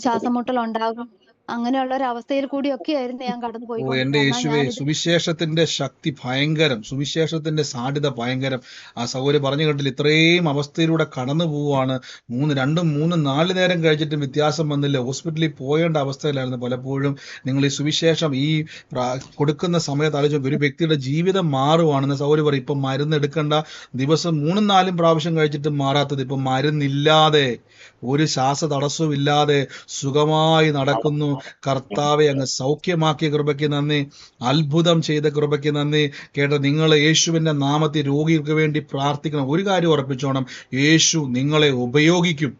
ശ്വാസം മുട്ടൽ ഉണ്ടാകും. അങ്ങനെയുള്ള ഒരു അവസ്ഥയിൽ കൂടിയൊക്കെയായിരുന്നു ഞാൻ കടന്നു
എന്റെ
പോയിക്കൊണ്ടിരുന്നത്.
യേശുവേ, സുവിശേഷത്തിന്റെ ശക്തി ഭയങ്കരം, സുവിശേഷത്തിന്റെ സാധ്യത ഭയങ്കരം. ആ സഹോദരി പറഞ്ഞു കേട്ടില്ല, ഇത്രയും അവസ്ഥയിലൂടെ കടന്നു പോവുകയാണ്. 2, 3, 4 നേരം കഴിച്ചിട്ടും വ്യത്യാസം വന്നില്ല. ഹോസ്പിറ്റലിൽ പോയേണ്ട അവസ്ഥയിലായിരുന്നു പലപ്പോഴും. നിങ്ങൾ ഈ സുവിശേഷം ഈ കൊടുക്കുന്ന സമയത്ത് ആലോചിച്ച് ഒരു വ്യക്തിയുടെ ജീവിതം മാറുവാണെന്ന് സഹോദരി പറയും. ഇപ്പം മരുന്ന് എടുക്കേണ്ട, ദിവസം 3-4 പ്രാവശ്യം കഴിച്ചിട്ട് മാറാത്തത് ഇപ്പം മരുന്നില്ലാതെ, ഒരു ശ്വാസ തടസ്സവും ഇല്ലാതെ സുഖമായി നടക്കുന്നു. കർത്താവെ, അങ്ങ് സൗഖ്യമാക്കിയ കൃപയ്ക്ക് നന്ദി, അത്ഭുതം ചെയ്ത കൃപയ്ക്ക് നന്ദി. കേട്ടോ, നിങ്ങൾ യേശുവിന്റെ നാമത്തിൽ രോഗികൾക്ക് വേണ്ടി പ്രാർത്ഥിക്കണം. ഒരു കാര്യം ഉറപ്പിച്ചോണം, യേശു നിങ്ങളെ ഉപയോഗിക്കും.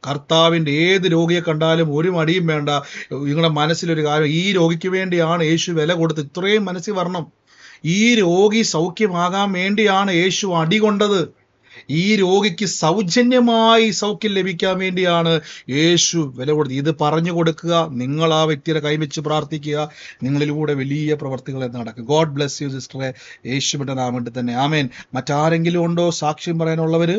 കർത്താവിന്റെ ഏത് രോഗിയെ കണ്ടാലും ഒരു മടിയും വേണ്ട. നിങ്ങളുടെ മനസ്സിലൊരു കാര്യം, ഈ രോഗിക്ക് വേണ്ടിയാണ് യേശു വില കൊടുത്ത്. ഇത്രയും മനസ്സിൽ വരണം. ഈ രോഗി സൗഖ്യമാകാൻ വേണ്ടിയാണ് യേശു അടികൊണ്ടത്. ഈ രോഗിക്ക് സൗജന്യമായി സൗഖ്യം ലഭിക്കാൻ വേണ്ടിയാണ് യേശു വില കൊടുത്തത്. ഇത് പറഞ്ഞു കൊടുക്കുക, നിങ്ങൾ ആ വ്യക്തിയുടെ കൈവച്ച് പ്രാർത്ഥിക്കുക, നിങ്ങളിലൂടെ വലിയ പ്രവർത്തികൾ നടക്കും. ഗോഡ് ബ്ലെസ് യു സിസ്റ്ററെ, യേശുവിന്റെ നാമത്തിൽ തന്നെ ആമേൻ. മറ്റാരെങ്കിലും ഉണ്ടോ സാക്ഷ്യം പറയാനുള്ളവര്?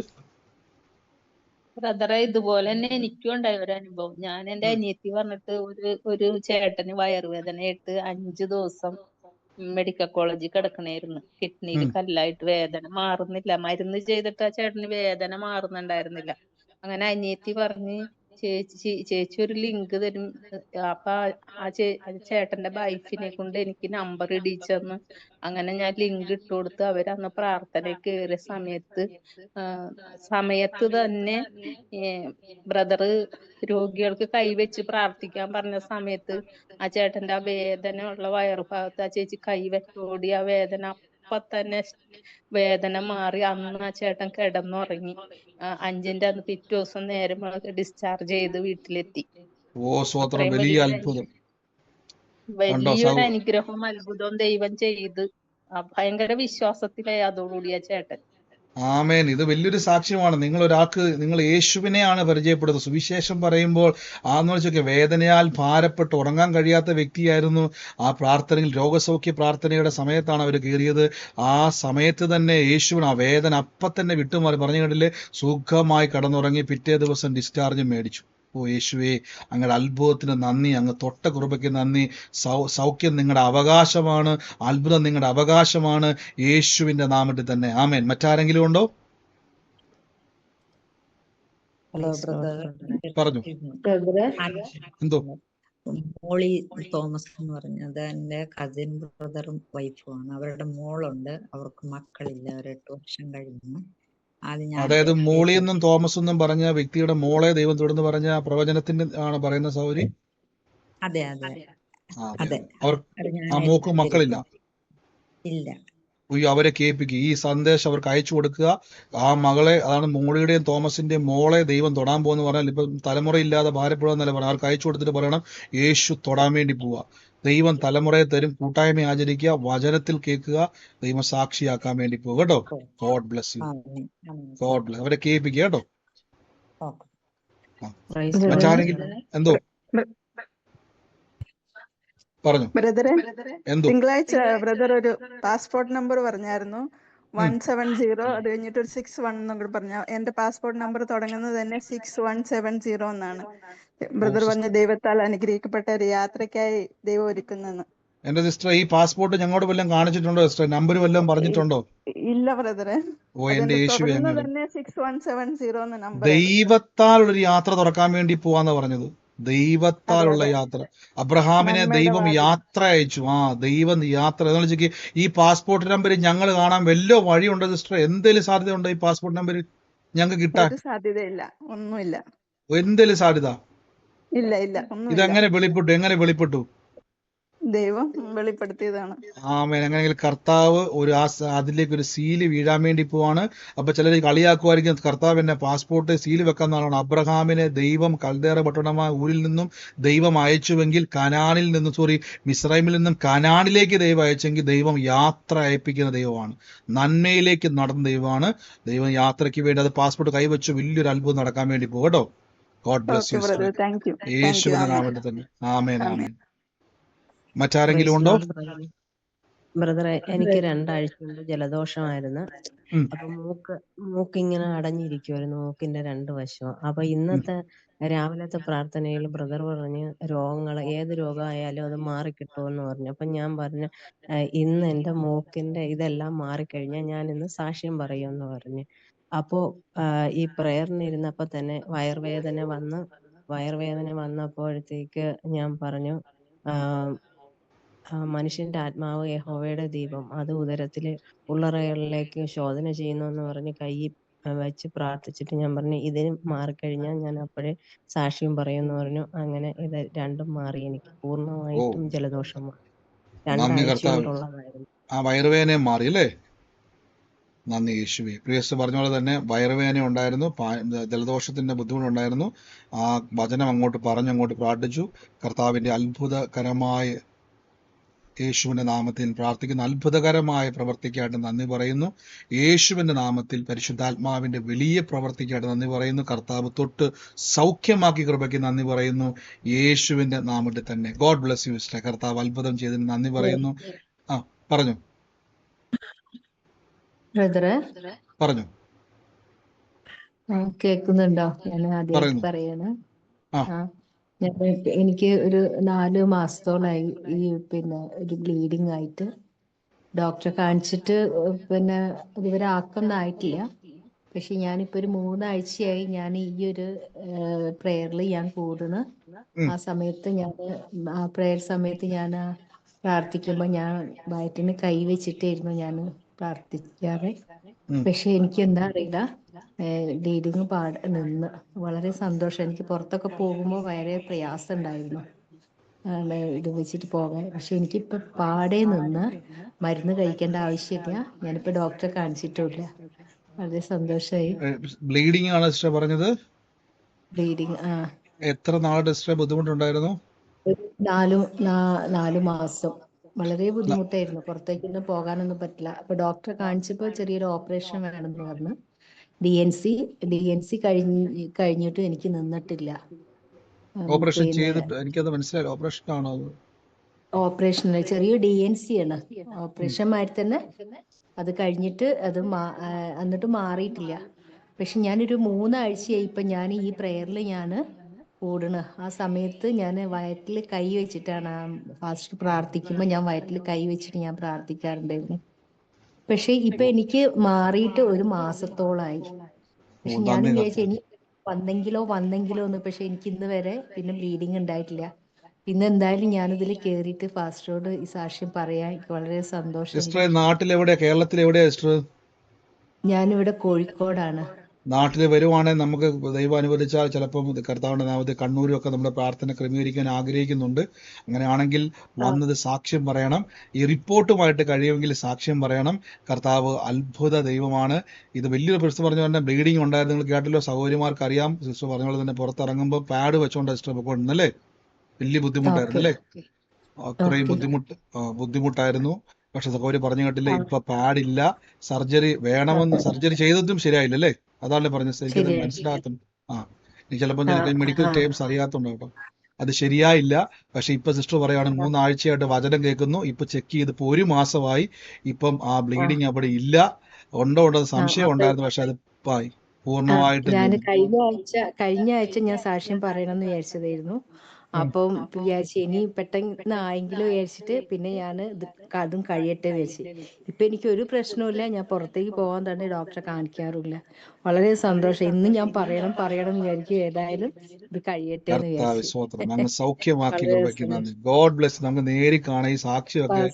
ബ്രദറെ, ഇതുപോലെ തന്നെ എനിക്കും ഉണ്ടായ ഒരു അനുഭവം. ഞാൻ എന്റെ അനിയത്തി പറഞ്ഞിട്ട് ഒരു ചേട്ടന് വയറുവേദനയായിട്ട് 5 ദിവസം മെഡിക്കൽ കോളേജിൽ കിടക്കണായിരുന്നു. കിഡ്നിയിൽ കല്ലായിട്ട് വേദന മാറുന്നില്ല. മരുന്ന് ചെയ്തിട്ട് ആ ചേട്ടന് വേദന മാറുന്നുണ്ടായിരുന്നില്ല. അങ്ങനെ അനിയത്തി പറഞ്ഞ് ചേച്ചി ഒരു ലിങ്ക് തരും. അപ്പൊ ആ ചേട്ടന്റെ വൈഫിനെ കൊണ്ട് എനിക്ക് നമ്പർ ഇടിച്ചെന്ന്. അങ്ങനെ ഞാൻ ലിങ്ക് ഇട്ട് കൊടുത്ത് അവരന്ന് പ്രാർത്ഥനയിൽ കയറിയ സമയത്ത് തന്നെ ബ്രദറ് രോഗികൾക്ക് കൈവച്ച് പ്രാർത്ഥിക്കാൻ പറഞ്ഞ സമയത്ത് ആ ചേട്ടന്റെ ആ വേദന ഉള്ള വയറുഭാഗത്ത് ആ ചേച്ചി കൈവച്ചോടി ആ വേദന അപ്പൊ തന്നെ വേദന മാറി. അന്ന് ആ ചേട്ടൻ കിടന്നുറങ്ങി. 5ന്റെ അന്ന് പിറ്റേ ദിവസം നേരം ഡിസ്ചാർജ് ചെയ്ത് വീട്ടിലെത്തി.
ഓ സ്വോത്രം, വലിയ അത്ഭുതം.
വലിയൊരു അനുഗ്രഹവും അത്ഭുതവും ദൈവം ചെയ്ത്. ഭയങ്കര വിശ്വാസത്തിലായി അതോടുകൂടി ആ ചേട്ടൻ.
ആമേൻ. ഇത് വലിയൊരു സാക്ഷ്യമാണ്. നിങ്ങൾ യേശുവിനെയാണ് പരിചയപ്പെടുന്നത്. സുവിശേഷം പറയുമ്പോൾ ആന്ന് വെച്ചൊക്കെ വേദനയാൽ ഭാരപ്പെട്ട് ഉറങ്ങാൻ കഴിയാത്ത വ്യക്തിയായിരുന്നു. ആ പ്രാർത്ഥനയിൽ, രോഗസൗഖ്യ പ്രാർത്ഥനയുടെ സമയത്താണ് അവർ കയറിയത്. ആ സമയത്ത് തന്നെ യേശുവിന് ആ വേദന അപ്പം തന്നെ വിട്ടുമാറി. പറഞ്ഞു കണ്ടില്ലേ, സുഖമായി കടന്നുറങ്ങി. പിറ്റേ ദിവസം ഡിസ്ചാർജ് മേടിച്ചു. ഓ യേശുവേ, അങ്ങയുടെ അത്ഭുതത്തിന് നന്ദി, അങ്ങ് തൊട്ട കൃപയ്ക്ക് നന്ദി. സൗഖ്യം നിങ്ങളുടെ അവകാശമാണ്, അത്ഭുതം നിങ്ങളുടെ അവകാശമാണ്, യേശുവിന്റെ നാമത്തിൽ തന്നെ ആമേൻ. മറ്റാരെങ്കിലും ഉണ്ടോ?
ഹലോ ബ്രദർ,
പറഞ്ഞു. എന്തോ?
മോളി തോമസ് എന്ന് പറഞ്ഞത് എൻ്റെ കസിൻ ബ്രദറും വൈഫുമാണ്. അവരുടെ മോളുണ്ട്, അവർക്ക് മക്കളില്ല, ഒരു 8 വർഷം കഴിഞ്ഞു.
അതായത് മോളി എന്നും തോമസ് എന്നും പറഞ്ഞ വ്യക്തിയുടെ മോളെ ദൈവം തൊടുന്ന് പറഞ്ഞ പ്രവചനത്തിന്റെ ആണ് പറയുന്ന സൗരി?
അതെ അതെ അതെ.
അവർ ആ മോക്ക് മക്കളില്ല?
ഇല്ല.
അവരെ കേൾപ്പിക്കുക, ഈ സന്ദേശം അവർക്ക് അയച്ചു കൊടുക്കുക. ആ മകളെ, അതാണ് മോളിയുടെയും തോമസിന്റെയും മോളെ ദൈവം തൊടാൻ പോകുന്ന പറഞ്ഞാൽ ഇപ്പൊ തലമുറയില്ലാതെ ഭാരപ്പെടുക പറയാം. അവർക്ക് അയച്ചു കൊടുത്തിട്ട് പറയണം യേശു തൊടാൻ വേണ്ടി പോവുക. ദൈവം തലമുറയെ തരും. കൂട്ടായ്മ ആചരിക്കുക, വചനത്തിൽ കേൾക്കുക, ദൈവം സാക്ഷിയാക്കാൻ വേണ്ടി പോകും കേട്ടോ. God bless you. God bless. അവരെ കേൾപ്പിക്കുക കേട്ടോ. മറ്റാരെങ്കിലും എന്തോ പറഞ്ഞു? എന്തോ?
തിങ്കളാഴ്ച ബ്രദർ ഒരു പാസ്പോർട്ട് നമ്പർ പറഞ്ഞായിരുന്നു, 170. അത് കഴിഞ്ഞിട്ട് ഒരു 61 എന്നും കൂടെ പറഞ്ഞു. എന്റെ പാസ്പോർട്ട് നമ്പർ തുടങ്ങുന്നത് തന്നെ 6170 എന്നാണ്. ബ്രദർ പറഞ്ഞ ദൈവത്താൽ അനുഗ്രഹിക്കപ്പെട്ട ഒരു യാത്രയ്ക്കായി ദൈവം ഒരുക്കുന്നെന്ന്.
എന്റെ സിസ്റ്റർ, ഈ പാസ്പോർട്ട് ഞങ്ങളോട് വല്ലതും കാണിച്ചിട്ടുണ്ടോ സിസ്റ്റർ? നമ്പർ വല്ലതും പറഞ്ഞിട്ടുണ്ടോ?
ഇല്ല ബ്രദറെ.
ഓ എന്റെ യേശുവേ,
തന്നെ 6170 എന്ന നമ്പർ.
ദൈവത്താലൊരു യാത്ര തുറക്കാൻ വേണ്ടി പോവാന്ന് പറഞ്ഞത്. ദൈവത്താലുള്ള യാത്ര. അബ്രഹാമിനെ ദൈവം യാത്ര അയച്ചു. ദൈവം യാത്ര എന്ന് വെച്ചാൽ ഈ പാസ്പോർട്ട് നമ്പർ ഞങ്ങൾ കാണാൻ വല്ല വഴിയുണ്ടോ സിസ്റ്റർ? എന്തേലും സാധ്യത ഉണ്ടോ ഈ പാസ്പോർട്ട് നമ്പർ ഞങ്ങൾക്ക് കിട്ടാൻ?
സാധ്യതയില്ല, ഒന്നുമില്ല.
എന്തേലും സാധ്യത
ഇല്ല ഇല്ല, ഒന്നും.
ഇതെങ്ങനെ വെളിപ്പെട്ടു? എങ്ങനെ വെളിപ്പെട്ടു?
ദൈവം വെളിപ്പെടുത്തിയതാണ്.
ആമേൻ. അങ്ങനെയെങ്കിൽ കർത്താവ് അതിലേക്ക് ഒരു സീല് വീഴാൻ വേണ്ടി പോവാണ്. അപ്പൊ ചിലർ കളിയാക്കുമായിരിക്കും, കർത്താവ് എന്നെ പാസ്പോർട്ട് സീല് വെക്കാന്നാണ്. അബ്രഹാമിനെ ദൈവം കൽദേറ പട്ടണമായ ഊരിൽ നിന്നും ദൈവം അയച്ചുവെങ്കിൽ, മിസ്രൈമിൽ നിന്നും കനാനിലേക്ക് ദൈവം അയച്ചെങ്കിൽ, ദൈവം യാത്ര അയപ്പിക്കുന്ന ദൈവമാണ്. നന്മയിലേക്ക് നടന്ന ദൈവമാണ്. ദൈവം യാത്രയ്ക്ക് വേണ്ടി അത് പാസ്പോർട്ട് കൈവച്ചു വലിയൊരു അത്ഭുതം നടക്കാൻ വേണ്ടി പോകും കേട്ടോ. God bless U. യേശുവിന്റെ നാമത്തിൽ തന്നെ ആമേൻ ആമേൻ. മറ്റാരെങ്കിലും ഉണ്ടോ?
ബ്രദറെ, എനിക്ക് 2 ആഴ്ച മുമ്പ് ജലദോഷമായിരുന്നു. അപ്പൊ മൂക്കിങ്ങനെ അടഞ്ഞിരിക്കുമായിരുന്നു, മൂക്കിന്റെ 2 വശവും. അപ്പൊ ഇന്നത്തെ രാവിലത്തെ പ്രാർത്ഥനയിൽ ബ്രദർ പറഞ്ഞ് ഏത് രോഗമായാലും അത് മാറിക്കിട്ടുമെന്ന് പറഞ്ഞു. അപ്പൊ ഞാൻ പറഞ്ഞു, ഇന്ന് എന്റെ മൂക്കിന്റെ ഇതെല്ലാം മാറിക്കഴിഞ്ഞാൽ ഞാൻ ഇന്ന് സാക്ഷ്യം പറയുമെന്ന് പറഞ്ഞു. അപ്പോ ഈ പ്രയറിന് ഇരുന്നപ്പോ തന്നെ വയറുവേദന വന്നപ്പോഴത്തേക്ക് ഞാൻ പറഞ്ഞു, മനുഷ്യന്റെ ആത്മാവ് യഹോവയുടെ ദീപം, അത് ഉദരത്തില് ഉള്ളറകളിലേക്ക് ശോധന ചെയ്യുന്നു എന്ന് പറഞ്ഞ് കൈ വെച്ച് പ്രാർത്ഥിച്ചിട്ട് ഞാൻ പറഞ്ഞു, ഇതിന് മാറിക്കഴിഞ്ഞാൽ ഞാൻ അപ്പോഴേ സാക്ഷ്യം പറയുമെന്ന് പറഞ്ഞു. അങ്ങനെ ഇത് രണ്ടും മാറി. എനിക്ക് പൂർണ്ണമായിട്ടും ജലദോഷം മാറി. 2 ആഴ്ച കൊണ്ടുള്ളതായിരുന്നു.
ആ വയറുവേദനയും മാറി അല്ലേ? നന്ദി യേശുവേ. പ്രിയസ് പറഞ്ഞ പോലെ തന്നെ വയറുവേദന ഉണ്ടായിരുന്നു, ജലദോഷത്തിന്റെ ബുദ്ധിമുട്ടുണ്ടായിരുന്നു. ആ വചനം അങ്ങോട്ട് പ്രാർത്ഥിച്ചു. കർത്താവിന്റെ അത്ഭുതകരമായ യേശുവിന്റെ നാമത്തിൽ പ്രാർത്ഥിക്കുന്ന അത്ഭുതകരമായ പ്രവർത്തിക്കായിട്ട് നന്ദി പറയുന്നു. യേശുവിന്റെ നാമത്തിൽ പരിശുദ്ധാത്മാവിന്റെ വലിയ പ്രവർത്തിക്കായിട്ട് നന്ദി പറയുന്നു. കർത്താവ് തൊട്ട് സൗഖ്യമാക്കി കൃപയ്ക്ക് നന്ദി പറയുന്നു. യേശുവിന്റെ നാമത്തിൽ തന്നെ. God bless you sister. കർത്താവ് അത്ഭുതം ചെയ്തതിന് നന്ദി പറയുന്നു. പറഞ്ഞു
ബ്രദറെ
പറഞ്ഞു
കേൾക്കുന്നുണ്ടോ? ഞാൻ ആദ്യമായിട്ട്
പറയുന്നു.
പറയാണ്.
ആ
എനിക്ക് ഒരു 4 മാസത്തോളായി ഈ ഒരു ബ്ലീഡിങ് ആയിട്ട്. ഡോക്ടറെ കാണിച്ചിട്ട് ഇതുവരെ ആക്കൊന്നും ആയിട്ടില്ല. പക്ഷെ ഞാനിപ്പോ ഒരു 3 ആഴ്ചയായി ഞാൻ ഈ ഒരു പ്രേയറിൽ ഞാൻ കൂടുന്നു. ആ സമയത്ത് ആ പ്രേയർ സമയത്ത് ഞാൻ പ്രാർത്ഥിക്കുമ്പോൾ ഞാൻ വയറ്റിന് കൈ വെച്ചിട്ടായിരുന്നു ഞാൻ പ്രാർത്ഥിക്കാറ്. പക്ഷെ എനിക്ക് എന്താ അറിയില്ല, ബ്ലീഡിങ് നിന്ന്. വളരെ സന്തോഷം. എനിക്ക് പുറത്തൊക്കെ പോകുമ്പോൾ വളരെ പ്രയാസം ഉണ്ടായിരുന്നു ഇത് വെച്ചിട്ട് പോകാൻ. പക്ഷെ എനിക്കിപ്പോ പാടെ നിന്ന് മരുന്ന് കഴിക്കേണ്ട ആവശ്യമില്ല. ഞാനിപ്പോ ഡോക്ടറെ കാണിച്ചിട്ടില്ല. വളരെ സന്തോഷമായി.
ബ്ലീഡിംഗ് ആണ് സിസ്റ്റർ പറഞ്ഞത്.
ബ്ലീഡിങ്
എത്ര നാളെ സിസ്റ്റർ ബുദ്ധിമുട്ടുണ്ടായിരുന്നു?
4 മാസം വളരെ ബുദ്ധിമുട്ടായിരുന്നു. പുറത്തേക്കൊന്നും പോകാനൊന്നും പറ്റില്ല. അപ്പൊ ഡോക്ടറെ കാണിച്ചപ്പോ ചെറിയൊരു ഓപ്പറേഷൻ വേണമെന്ന് പറഞ്ഞു. DNC കഴിഞ്ഞിട്ടും എനിക്ക് നിന്നിട്ടില്ല.
ഓപ്പറേഷൻ ചെയ്തിട്ട് എനിക്കത് മനസ്സിലായില്ല. ഓപ്പറേഷൻ ആണോ?
ഓപ്പറേഷൻ ചെറിയ DNC ആണ്. ഓപ്പറേഷൻ മാതിരി തന്നെ. അത് കഴിഞ്ഞിട്ട് എന്നിട്ട് മാറിയിട്ടില്ല. പക്ഷെ ഞാനൊരു 3 ആഴ്ചയായി ഇപ്പൊ ഞാൻ ഈ പ്രേയറിൽ ഞാൻ കൂടണ. ആ സമയത്ത് ഞാൻ വയറ്റിൽ കൈ വെച്ചിട്ടാണ് ഫാസ്റ്റ് പ്രാർത്ഥിക്കുമ്പോൾ ഞാൻ വയറ്റിൽ കൈ വെച്ചിട്ട് ഞാൻ പ്രാർത്ഥിക്കാറുണ്ടായിരുന്നു. പക്ഷെ ഇപ്പൊ എനിക്ക് മാറിയിട്ട് 1 മാസത്തോളായി. പക്ഷെ ഞാൻ വിചാരിച്ചു ഇനി വന്നെങ്കിലോ എന്ന്. പക്ഷെ എനിക്ക് ഇന്ന് വരെ പിന്നെ ബ്ലീഡിങ് ഉണ്ടായിട്ടില്ല. ഇന്ന് എന്തായാലും ഞാനിതിൽ കേറിയിട്ട് ഫാസ്റ്ററോട് ഈ സാക്ഷ്യം പറയാൻ വളരെ സന്തോഷമുണ്ട്.
നാട്ടിലെവിടെയാ? കേരളത്തിലെവിടെയാ സിസ്റ്റർ?
ഞാനിവിടെ കോഴിക്കോടാണ്.
നാട്ടിൽ വരുവാണെങ്കിൽ നമുക്ക് ദൈവം അനുവദിച്ചാൽ ചിലപ്പം കർത്താവിന്റെ നാമത്തിൽ കണ്ണൂരും ഒക്കെ നമ്മുടെ പ്രാർത്ഥന ക്രമീകരിക്കാൻ ആഗ്രഹിക്കുന്നുണ്ട്. അങ്ങനെയാണെങ്കിൽ വന്നത് സാക്ഷ്യം പറയണം. ഈ റിപ്പോർട്ടുമായിട്ട് കഴിയുമെങ്കിൽ സാക്ഷ്യം പറയണം. കർത്താവ് അത്ഭുത ദൈവമാണ്. ഇത് വലിയൊരു പ്രശ്നം പറഞ്ഞ തന്നെ ബ്ലീഡിങ് ഉണ്ടായിരുന്നു. നിങ്ങൾ കേട്ടല്ലോ, സഹോദരിമാർക്ക് അറിയാം. സിസ്റ്റർ പറഞ്ഞ പോലെ തന്നെ പുറത്തിറങ്ങുമ്പോൾ പാഡ് വെച്ചോണ്ട് സിസ്റ്റർ പൊക്കോണ്ടല്ലേ. വലിയ ബുദ്ധിമുട്ടായിരുന്നു അല്ലേ? അത്രയും ബുദ്ധിമുട്ടായിരുന്നു. പക്ഷെ സഹോദരി പറഞ്ഞു കേട്ടില്ലേ, ഇപ്പൊ പാഡില്ല. സർജറി വേണമെന്ന് സർജറി ചെയ്തതും ശരിയായില്ലല്ലേ? അതാണല്ലേ പറഞ്ഞത്. എനിക്കത് മനസ്സിലാകത്തും. ഇനി ചിലപ്പോൾ എനിക്ക് മെഡിക്കൽ ടേംസ് അറിയാത്തുണ്ട് കേട്ടോ. അത് ശരിയായില്ല. പക്ഷെ ഇപ്പൊ സിസ്റ്റർ പറയുകയാണ് 3 ആഴ്ചയായിട്ട് വചനം കേൾക്കുന്നു. ഇപ്പൊ ചെക്ക് ചെയ്തപ്പോ 1 മാസമായി. ഇപ്പം ആ ബ്ലീഡിങ് അവിടെ ഇല്ല. ഉണ്ടോ സംശയം ഉണ്ടായിരുന്നു. പക്ഷെ അത് പൂർണ്ണമായിട്ട്
ഞാൻ കഴിഞ്ഞ ആഴ്ച ഞാൻ സാക്ഷ്യം പറയണമെന്ന് വിചാരിച്ചതായിരുന്നു. അപ്പം വിചാരിച്ചു ഇനി പെട്ടെന്ന് ആയെങ്കിലും വിചാരിച്ചിട്ട് പിന്നെ ഞാൻ അതും കഴിയട്ടെ വെച്ച്. ഇപ്പൊ എനിക്ക് ഒരു പ്രശ്നമില്ല. ഞാൻ പുറത്തേക്ക് പോകാൻ തന്നെ ഡോക്ടറെ കാണിക്കാറില്ല. വളരെ സന്തോഷം. ഇന്ന് ഞാൻ പറയണം വിചാരിക്കും. ഏതായാലും ഇത് കഴിയട്ടെ എന്ന് വിചാരിച്ചു.
അങ്ങ് സൗഖ്യമാക്കി നന്ദി. God bless. നമുക്ക് നേരി കാണാം ഈ സാക്ഷിയൊക്കെ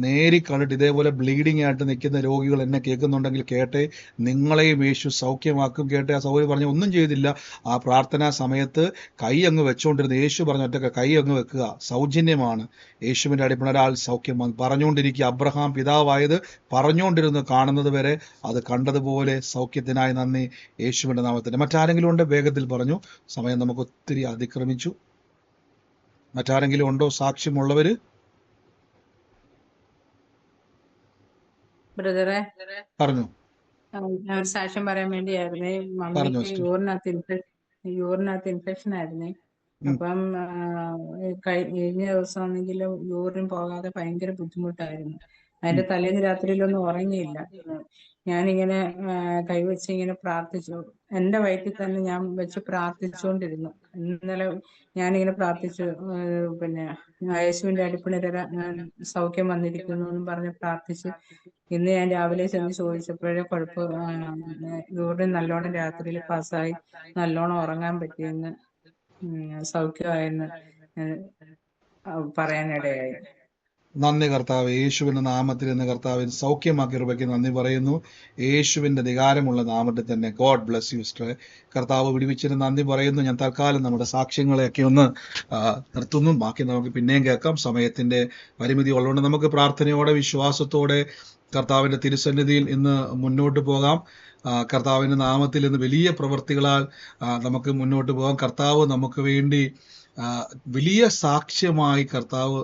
നേരി കണ്ടിട്ട് ഇതേപോലെ ബ്ലീഡിംഗ് ആയിട്ട് നിൽക്കുന്ന രോഗികൾ എന്നെ കേൾക്കുന്നുണ്ടെങ്കിൽ കേട്ടെ, നിങ്ങളെയും യേശു സൗഖ്യമാക്കും. കേട്ടെ, ആ സൗകര്യം പറഞ്ഞ ഒന്നും ചെയ്തില്ല. ആ പ്രാർത്ഥനാ സമയത്ത് കൈ അങ്ങ് വെച്ചുകൊണ്ടിരുന്ന യേശു പറഞ്ഞ ഒറ്റ കൈ അങ്ങ് വെക്കുക, സൗജന്യമാണ്. യേശുവിന്റെ അടിപ്പണ ഒരാൾ സൗഖ്യമാണ് പറഞ്ഞുകൊണ്ടിരിക്കുക. അബ്രഹാം പിതാവായത് പറഞ്ഞുകൊണ്ടിരുന്നു. കാണുന്നത് വരെ അത് കണ്ടതുപോലെ സൗഖ്യത്തിനായി നന്ദി യേശുവിന്റെ നാമത്തിൽ. മറ്റാരെങ്കിലും ഉണ്ട്? വേഗത്തിൽ പറഞ്ഞു. സമയം നമുക്ക് ഒത്തിരി അതിക്രമിച്ചു. മറ്റാരെങ്കിലും ഉണ്ടോ സാക്ഷ്യമുള്ളവര്?
ബ്രദറെ
പറഞ്ഞു.
ഞാൻ ഒരു സാക്ഷ്യം പറയാൻ വേണ്ടിയായിരുന്നേ. മമ്മിക്ക് യൂറിനകത്ത് ഇൻഫെക്ഷൻ ആയിരുന്നേ. അപ്പം കഴിഞ്ഞ ദിവസം ആണെങ്കിലും യൂറിൻ പോകാതെ ഭയങ്കര ബുദ്ധിമുട്ടായിരുന്നു. അതിന്റെ തലേന്ന് രാത്രിയിലൊന്നും ഉറങ്ങിയില്ല. ഞാനിങ്ങനെ കൈവച്ച് ഇങ്ങനെ പ്രാർത്ഥിച്ചു. എന്റെ വയറ്റിൽ തന്നെ ഞാൻ വെച്ച് പ്രാർത്ഥിച്ചുകൊണ്ടിരുന്നു. ഇന്നലെ ഞാനിങ്ങനെ പ്രാർത്ഥിച്ചു, യേശുവിന്റെ അടിപ്പിണര സൗഖ്യം വന്നിരിക്കുന്നു എന്നും പറഞ്ഞ് പ്രാർത്ഥിച്ച്. ഇന്ന് ഞാൻ രാവിലെ ചെന്ന് ചോദിച്ചപ്പോഴേ യൂറിൻ നല്ലോണം രാത്രിയിൽ പാസ്സായി, നല്ലോണം ഉറങ്ങാൻ പറ്റിയെന്ന്, സൗഖ്യമായെന്ന് പറയാനിടയായി.
നന്ദി കർത്താവ്. യേശുവിന്റെ നാമത്തിൽ നിന്ന് കർത്താവിന് സൗഖ്യമാക്കി കൃപയ്ക്ക് നന്ദി പറയുന്നു. യേശുവിന്റെ അധികാരമുള്ള നാമത്തിൽ തന്നെ. God bless you sister. കർത്താവ് വിടുവിച്ചതിന് നന്ദി പറയുന്നു. ഞാൻ തൽക്കാലം നമ്മുടെ സാക്ഷ്യങ്ങളെയൊക്കെ ഒന്ന് നിർത്തുന്നു. ബാക്കി നമുക്ക് പിന്നെയും കേൾക്കാം. സമയത്തിന്റെ പരിമിതി ഉള്ളതുകൊണ്ട് നമുക്ക് പ്രാർത്ഥനയോടെ വിശ്വാസത്തോടെ കർത്താവിന്റെ തിരുസന്നിധിയിൽ ഇന്ന് മുന്നോട്ട് പോകാം. കർത്താവിന്റെ നാമത്തിൽ ഇന്ന് വലിയ പ്രവൃത്തികളാൽ നമുക്ക് മുന്നോട്ട് പോകാം. കർത്താവ് നമുക്ക് വേണ്ടി വലിയ സാക്ഷ്യമായി കർത്താവ്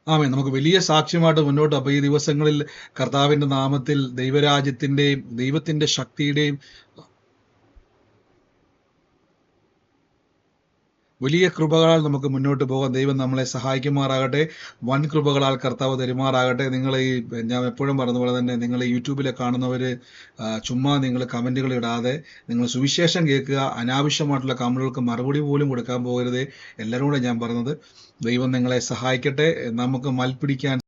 ആമേൻ. നമുക്ക് വലിയ സാക്ഷ്യമായിട്ട് മുന്നോട്ട്. അപ്പൊ ഈ ദിവസങ്ങളിൽ കർത്താവിന്റെ നാമത്തിൽ ദൈവരാജ്യത്തിന്റെയും ദൈവത്തിന്റെ ശക്തിയുടെയും വലിയ കൃപകളാൽ നമുക്ക് മുന്നോട്ട് പോകാൻ ദൈവം നമ്മളെ സഹായിക്കുമാറാകട്ടെ. വൻ കൃപകളാൽ കർത്താവ് തരുമാറാകട്ടെ. നിങ്ങൾ ഈ ഞാൻ എപ്പോഴും പറഞ്ഞ പോലെ തന്നെ നിങ്ങൾ യൂട്യൂബിലെ കാണുന്നവര് ചുമ്മാ നിങ്ങൾ കമന്റുകൾ ഇടാതെ നിങ്ങൾ സുവിശേഷം കേൾക്കുക. അനാവശ്യമായിട്ടുള്ള കമന്റുകൾക്ക് മറുപടി പോലും കൊടുക്കാൻ പോകരുത്. എല്ലാവരും കൂടെ ഞാൻ പറഞ്ഞത്. ദൈവം നിങ്ങളെ സഹായിക്കട്ടെ. നമുക്ക് മൽപ്പിടിക്കാൻ